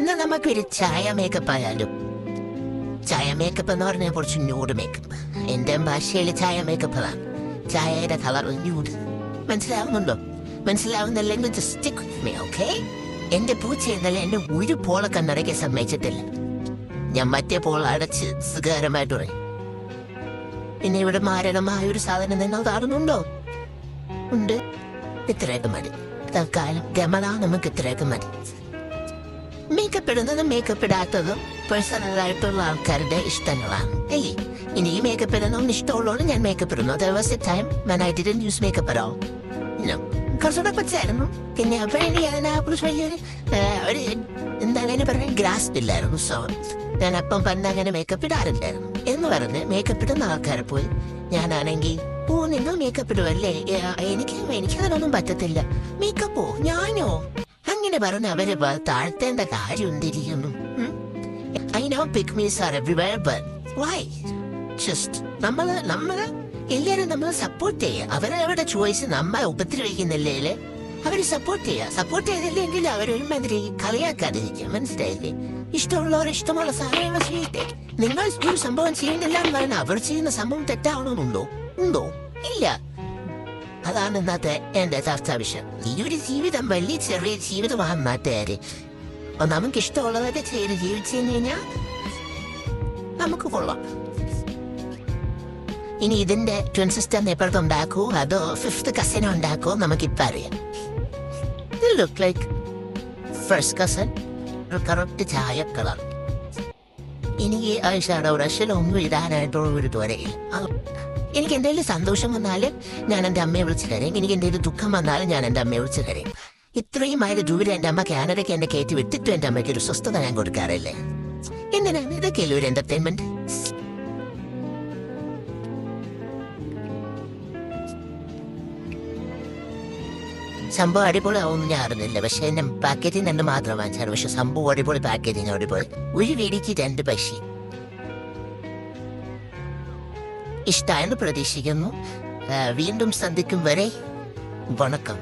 ഇന്ന് നമുക്കൊരു ചായ മേക്കപ്പ് ആയാലും. ചായ മേക്കപ്പ് എന്ന് പറഞ്ഞാൽ കുറച്ച് ന്യൂഡ് മേക്കപ്പ്. എന്റെ ഭാഷയിൽ ചായ മേക്കപ്പ് അതാണ്. ചായയുടെ കളർ ന്യൂഡ്. മനസ്സിലാവുന്നുണ്ടോ? മനസ്സിലാവുന്നില്ലെങ്കിൽ just stick with me, okay? എന്റെ പൂച്ച ഇന്നലെ എന്നെ ഒരു പോളെ കണ്ണടയ്ക്കാൻ സമ്മതിച്ചിട്ടില്ല. ഞാൻ മറ്റേ പോൾ അടച്ച് സുഖകരമായിട്ട് പറയും. പിന്നെ ഇവിടെ മാരണമായ ഒരു സാധനം നിങ്ങൾ കാണുന്നുണ്ടോ? ഉണ്ട്. ഇത്രയൊക്കെ മതി. തൽക്കാലം ഗമന നമുക്ക് ഇത്രയൊക്കെ മതി. മേക്കപ്പ് ഇടുന്നതും മേക്കപ്പ് ഇടാത്തതും പേഴ്സണലായിട്ടുള്ള ആൾക്കാരുടെ ഇഷ്ടങ്ങളാണ് അല്ലേ? ഇനി ഈ മേക്കപ്പ് ഇടണമെന്ന് ഇഷ്ടമുള്ളതുകൊണ്ട് ഞാൻ മേക്കപ്പ് ഇടുന്നു. There was a time when I didn't use makeup at all. കുറച്ചുകൂടെ പച്ചായിരുന്നു. പിന്നെ അപ്പോഴേക്ക് ഞാൻ വലിയൊരു എന്താണ് അതിന് പറയുന്നത്, ഗ്രാസ്പ് ഇല്ലായിരുന്നു. സോ ഞാൻ അപ്പം പണ്ട് അങ്ങനെ മേക്കപ്പ് ഇടാറില്ലായിരുന്നു എന്ന് പറഞ്ഞ് മേക്കപ്പ് ഇടുന്ന ആൾക്കാരെ പോയി ഞാനാണെങ്കിൽ നിങ്ങൾ മേക്കപ്പ് ഇടുവല്ലേ, എനിക്കതിനൊന്നും പറ്റത്തില്ല. മേക്കപ്പോ ഞാനോ അങ്ങനെ പറഞ്ഞ് അവര് താഴ്ത്തേണ്ട കാര്യം എന്തിരിക്കുന്നു? I know pygmies are everywhere, but why? Just നമ്മള് എല്ലാരും നമ്മളെ സപ്പോർട്ട് ചെയ്യുക. അവരവരുടെ ചോയ്സ് നമ്മളെ ഉപദ്രവിക്കുന്നില്ലേ? അവര് സപ്പോർട്ട് ചെയ്തില്ലെങ്കിൽ അവരൊരുമാതിരി കളിയാക്കാതിരിക്കുക. മനസ്സിലായില്ലേ? ഇഷ്ടമുള്ളവർ ഇഷ്ടമുള്ള സാധനങ്ങൾ ചെയ്യട്ടെ. നിങ്ങൾ ഒരു സംഭവം ചെയ്യുന്നില്ല എന്ന് പറഞ്ഞാൽ അവർ ചെയ്യുന്ന സംഭവം തെറ്റാവണമെന്നുണ്ടോ? ഉണ്ടോ? ഇല്ല. അതാണ് ഇന്നത്തെ എന്റെ ചർച്ചാ വിഷയം. ഈ ഒരു ജീവിതം വലിയ ചെറിയ ജീവിതമാണ് നാട്ടുകാര്. അപ്പൊ നമുക്ക് ഇഷ്ടമുള്ളതൊക്കെ ചെയ്ത് ജീവിച്ചു കഴിഞ്ഞാൽ നമുക്ക് കൊള്ളാം. ഇനി ഇതിന്റെ ട്വിൻ സിസ്റ്റർ എപ്പോഴത്തെ ഉണ്ടാക്കൂ അതോ ഫിഫ്ത്ത് കസിനെ ഉണ്ടാക്കോ നമുക്കിപ്പോ അറിയാം. Look like first Curzon, correct ചായ കളർ. എനിക്ക് ഐഷാഡോ ബ്രഷിലൊന്നും ഇടാനായിട്ടുള്ള ഒരു ത്വരയില്ല. എനിക്ക് എന്തെങ്കിലും സന്തോഷം വന്നാലും ഞാൻ എൻ്റെ അമ്മയെ വിളിച്ച് കരയും. എനിക്ക് എന്തെങ്കിലും ദുഃഖം വന്നാലും ഞാൻ എൻ്റെ അമ്മയെ വിളിച്ച് കരയും. ഇത്രയും ആയിട്ട് ദൂരെ എൻ്റെ അമ്മ കാനഡയ്ക്ക് എന്നെ കയറ്റി വിട്ടിട്ടും എൻ്റെ അമ്മയ്ക്ക് ഒരു സ്വസ്ഥത ഞാൻ കൊടുക്കാറില്ലേ? എന്തിനാണ് ഇതൊക്കെയല്ലേ ഒരു എന്റർടൈൻമെന്റ്? സംഭവം അടിപൊളി ആവുമെന്ന് ഞാൻ അറിഞ്ഞില്ല. പക്ഷെ എന്നെ പാക്കേജിങ് രണ്ട് മാത്രം വാങ്ങിച്ചാണ്. പക്ഷെ സംഭവം അടിപൊളി പാക്കേജിങ് അടിപൊളി. ഒരു വീടിക്ക് 2 പക്ഷി. ഇഷ്ടമായെന്ന് പ്രതീക്ഷിക്കുന്നു. വീണ്ടും സന്ധിക്കും വരെ വണക്കം.